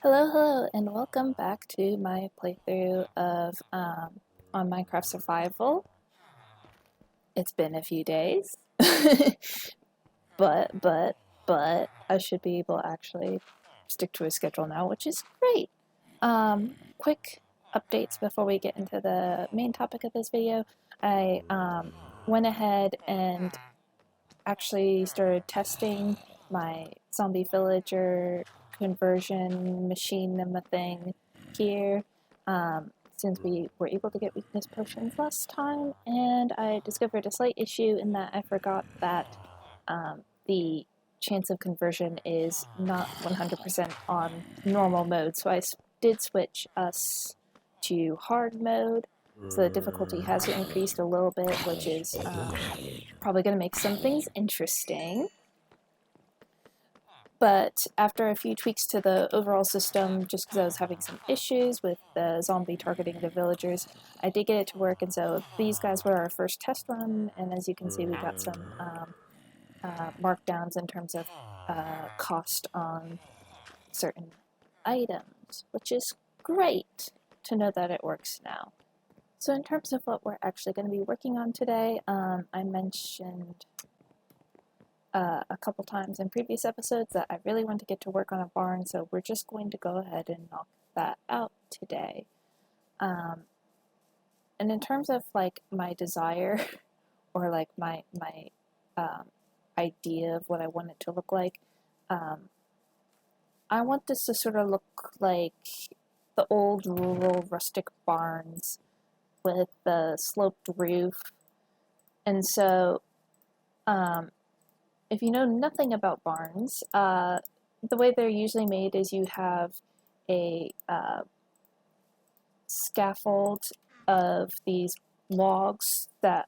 Hello, and welcome back to my playthrough of on Minecraft Survival. It's been a few days, but I should be able to actually stick to a schedule now, which is great. Quick updates before we get into the main topic of this video. I went ahead and actually started testing my zombie villager conversion machine thing here, since we were able to get weakness potions last time, and I discovered a slight issue in that I forgot that the chance of conversion is not 100% on normal mode, so I did switch us to hard mode, so the difficulty has increased a little bit, which is probably going to make some things interesting. But after a few tweaks to the overall system, just because I was having some issues with the zombie targeting the villagers, I did get it to work, and so these guys were our first test run, and as you can see, we got some markdowns in terms of cost on certain items, which is great to know that it works now. So in terms of what we're actually going to be working on today, I mentioned a couple times in previous episodes that I really want to get to work on a barn, so we're just going to go ahead and knock that out today. And in terms of like my desire or like my idea of what I want it to look like, I want this to sort of look like the old rural rustic barns with the sloped roof. And so if you know nothing about barns, the way they're usually made is you have a scaffold of these logs that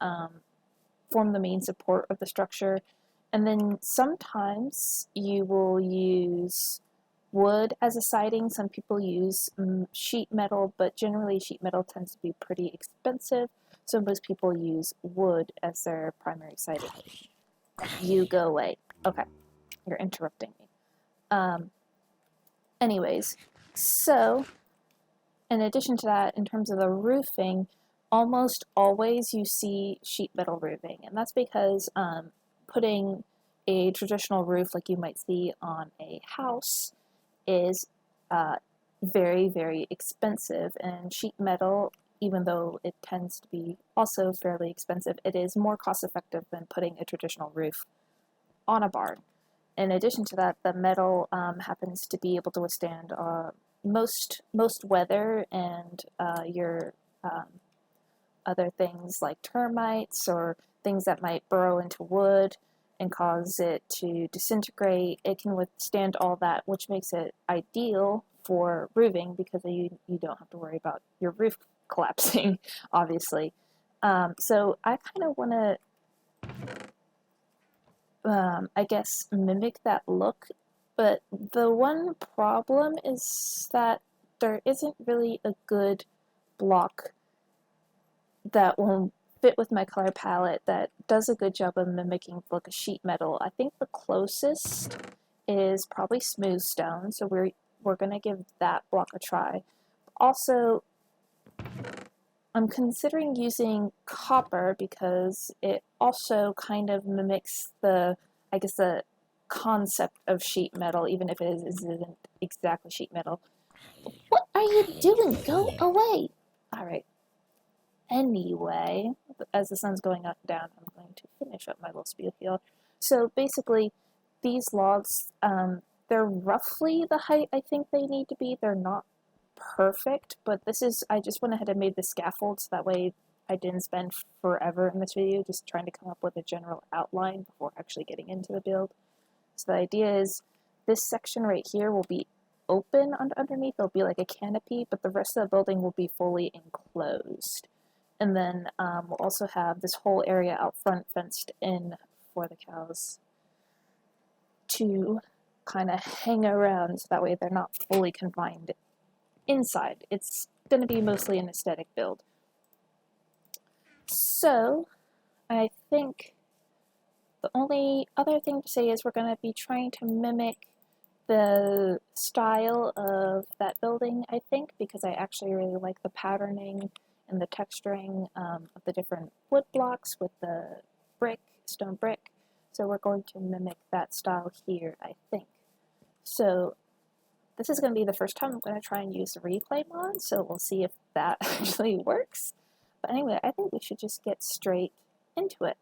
form the main support of the structure, and then sometimes you will use wood as a siding. Some people use sheet metal, but generally sheet metal tends to be pretty expensive, so most people use wood as their primary siding. You go away. Okay, you're interrupting me. Anyways, so in addition to that, in terms of the roofing, almost always you see sheet metal roofing, and that's because putting a traditional roof like you might see on a house is very expensive, and sheet metal, even though it tends to be also fairly expensive, it is more cost effective than putting a traditional roof on a barn. In addition to that, the metal happens to be able to withstand most weather and your other things like termites or things that might burrow into wood and cause it to disintegrate. It can withstand all that, which makes it ideal for roofing because you don't have to worry about your roof collapsing, obviously. So I kind of want to I guess, mimic that look. But the one problem is that there isn't really a good block that will fit with my color palette that does a good job of mimicking the look of sheet metal. I think the closest is probably smooth stone, so we're gonna give that block a try. Also, I'm considering using copper because it also kind of mimics the, I guess, the concept of sheet metal, even if it isn't exactly sheet metal. What are you doing? Go away! Alright. Anyway, as the sun's going up and down, I'm going to finish up my little spiel here. So basically, these logs, they're roughly the height I think they need to be. They're not perfect, but I just went ahead and made the scaffold so that way I didn't spend forever in this video just trying to come up with a general outline before actually getting into the build. So the idea is this section right here will be open underneath. It'll be like a canopy, but the rest of the building will be fully enclosed. And then we'll also have this whole area out front fenced in for the cows to kind of hang around so that way they're not fully confined inside. It's going to be mostly an aesthetic build. So I think the only other thing to say is we're going to be trying to mimic the style of that building, I think, because I actually really like the patterning and the texturing of the different wood blocks with the stone brick. So we're going to mimic that style here, I think. So this is going to be the first time I'm going to try and use the replay mod, so we'll see if that actually works. But anyway, I think we should just get straight into it.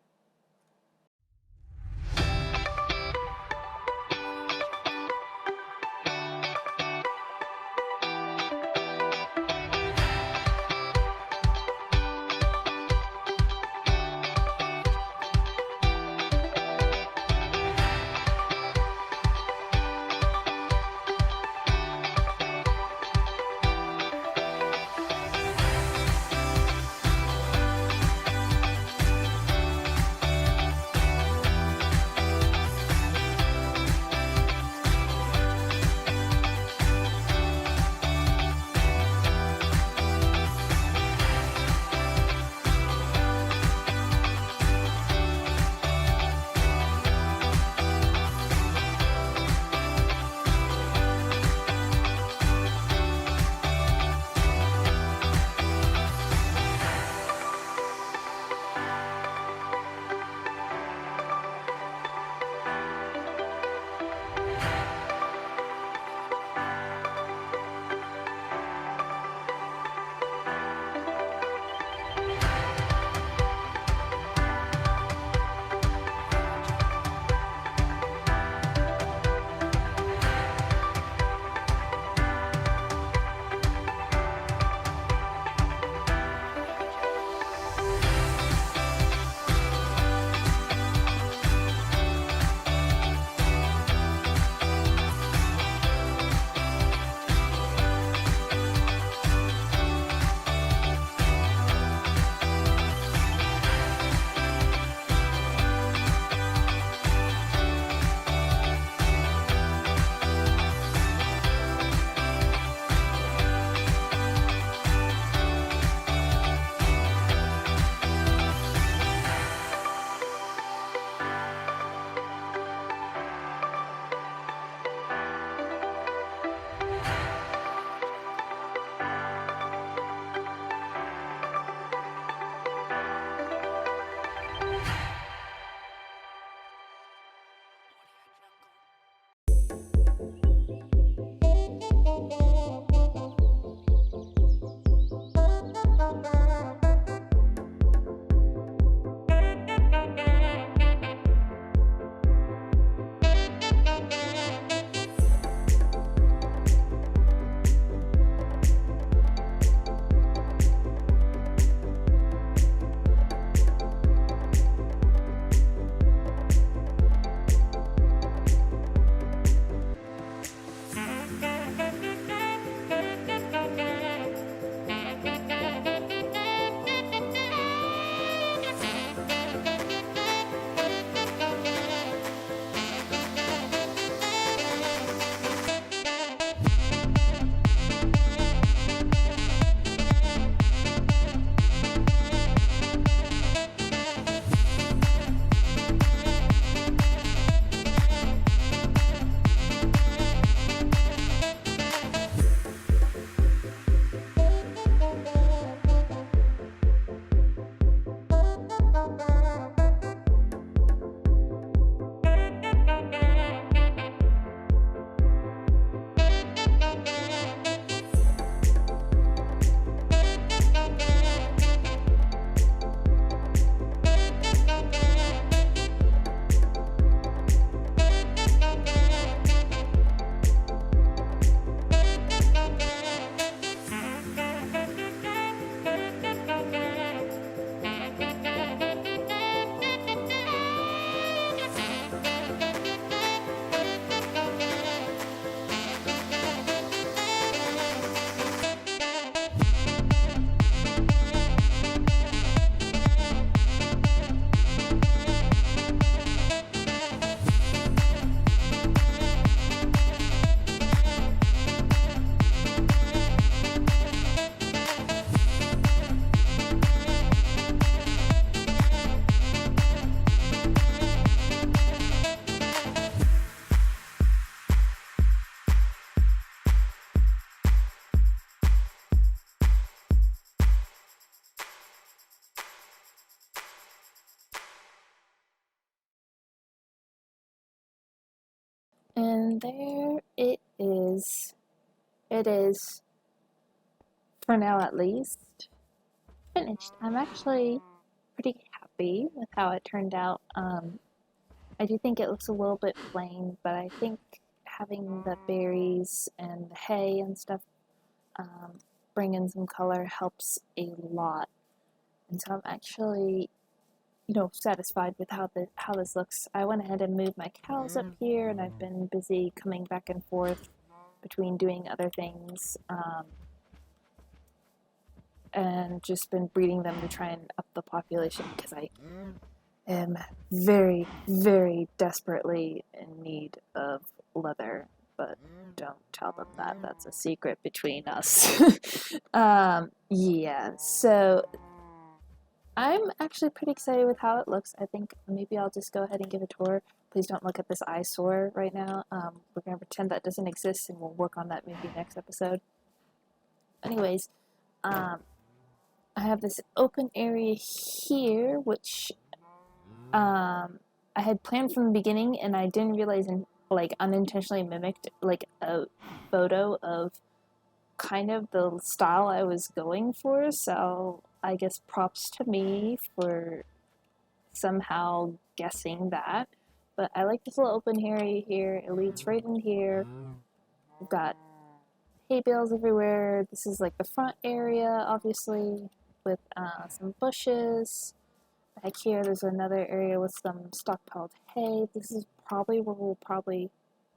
And there it is. It is, for now at least, finished. I'm actually pretty happy with how it turned out. I do think it looks a little bit plain, but I think having the berries and the hay and stuff bring in some color helps a lot. And so I'm actually, satisfied with how this looks. I went ahead and moved my cows up here, and I've been busy coming back and forth between doing other things, and just been breeding them to try and up the population because I am very, very desperately in need of leather. But don't tell them that. That's a secret between us. Yeah, so I'm actually pretty excited with how it looks. I think maybe I'll just go ahead and give a tour. Please don't look at this eyesore right now. We're going to pretend that doesn't exist, and we'll work on that maybe next episode. Anyways, I have this open area here, which I had planned from the beginning, and I didn't realize unintentionally mimicked a photo of kind of the style I was going for, so I guess props to me for somehow guessing that. But I like this little open area here. It leads right in here. We've got hay bales everywhere. This is like the front area, obviously, with some bushes. Back here, there's another area with some stockpiled hay. This is probably where we'll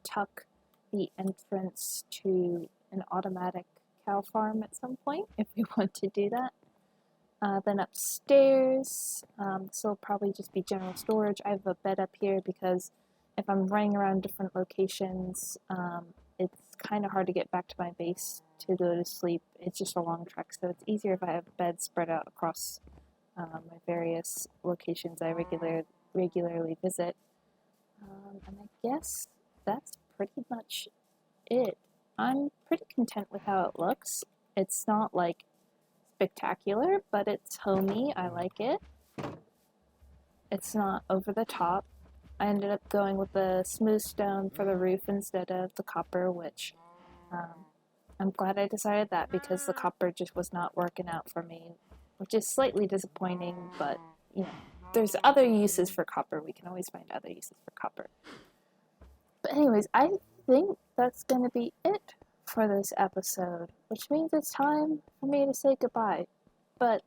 tuck the entrance to an automatic cow farm at some point, if we want to do that. Then upstairs, this will probably just be general storage. I have a bed up here because if I'm running around different locations, it's kind of hard to get back to my base to go to sleep. It's just a long trek, so it's easier if I have beds spread out across my various locations I regularly visit. And I guess that's pretty much it. I'm pretty content with how it looks. It's not spectacular, but it's homey. I like it. It's not over the top. I ended up going with the smooth stone for the roof instead of the copper, which I'm glad I decided that because the copper just was not working out for me, which is slightly disappointing, but there's other uses for copper. We can always find other uses for copper. But anyways, I think that's going to be it for this episode, which means it's time for me to say goodbye. But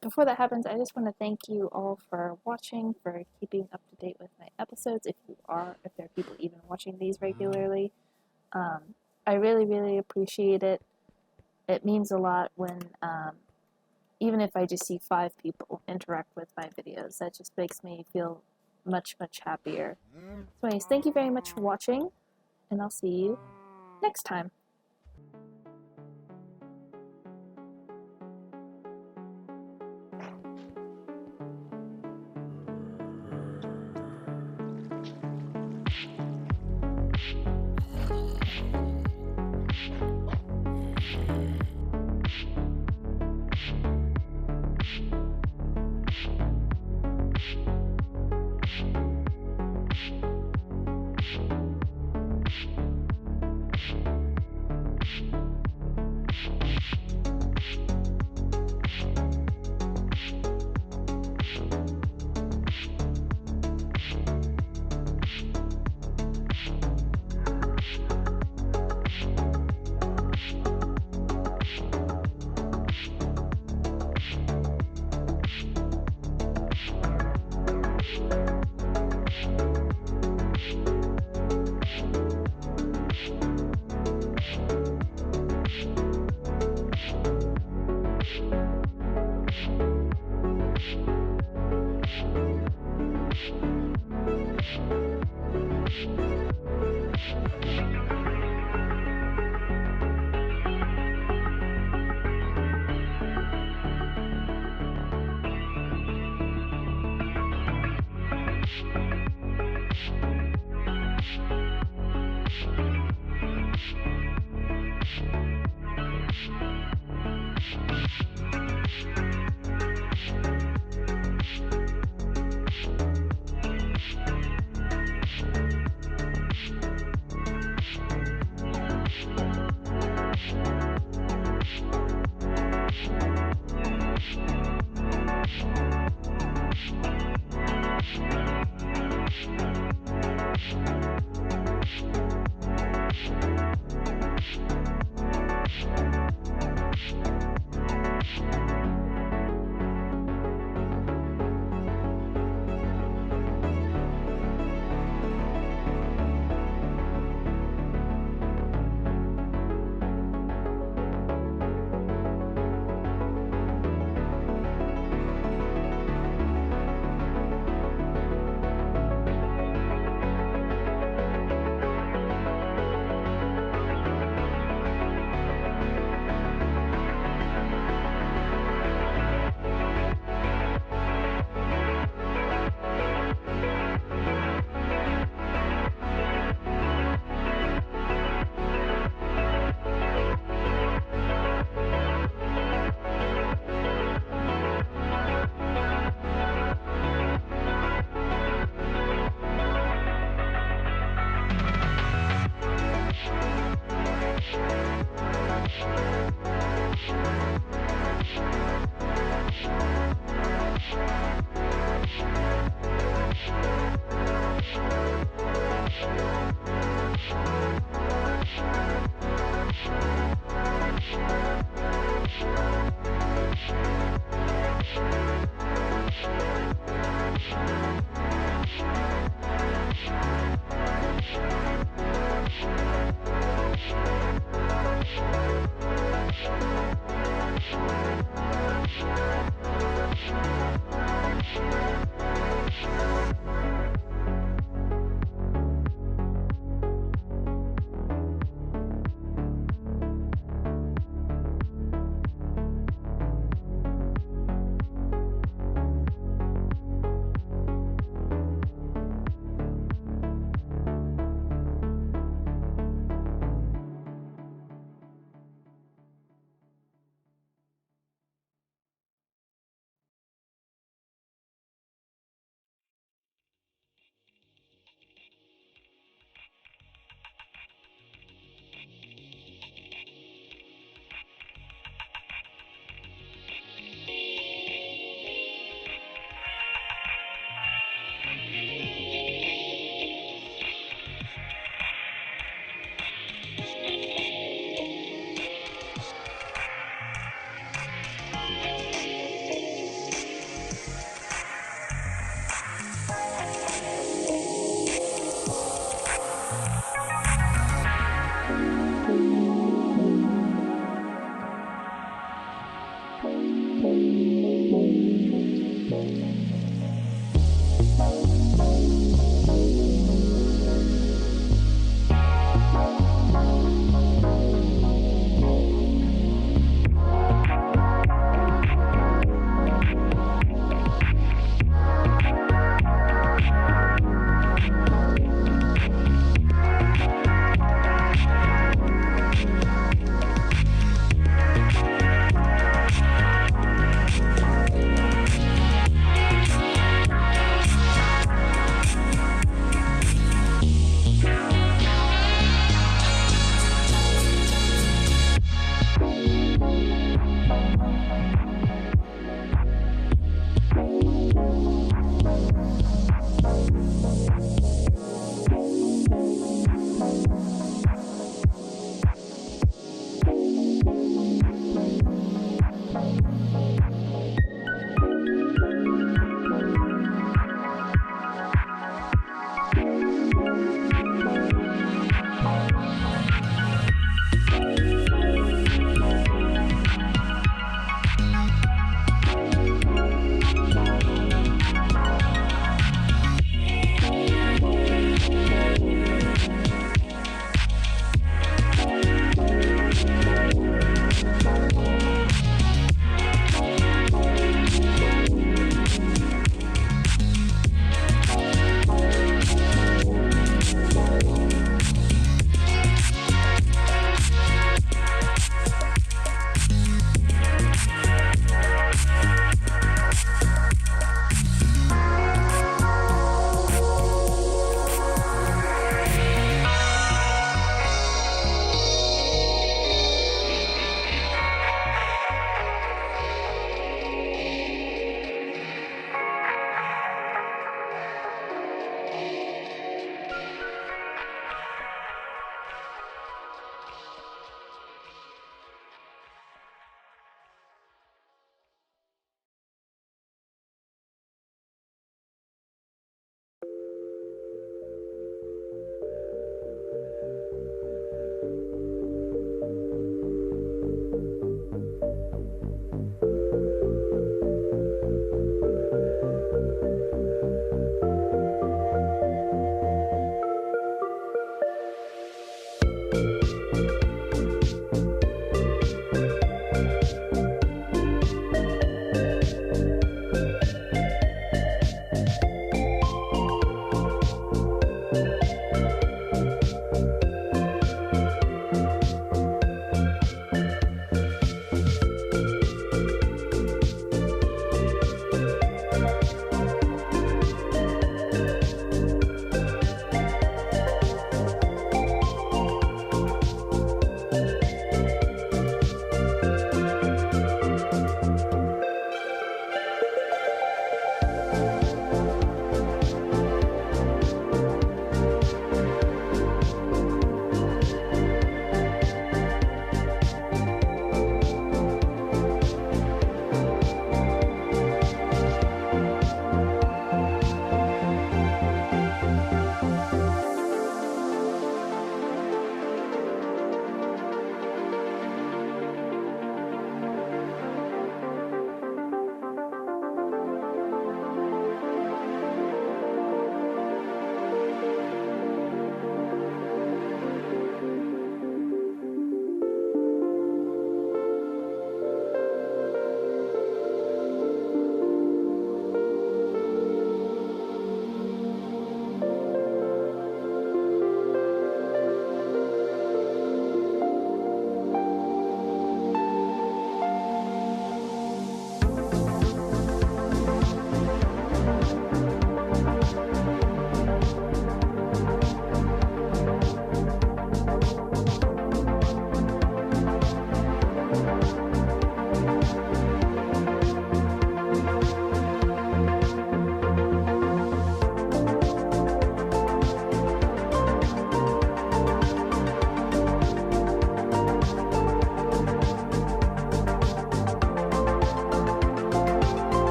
before that happens, I just want to thank you all for watching, for keeping up to date with my episodes, if there are people even watching these regularly. I really, really appreciate it. It means a lot when, even if I just see 5 people interact with my videos, that just makes me feel much, much happier. So anyways, thank you very much for watching, and I'll see you next time.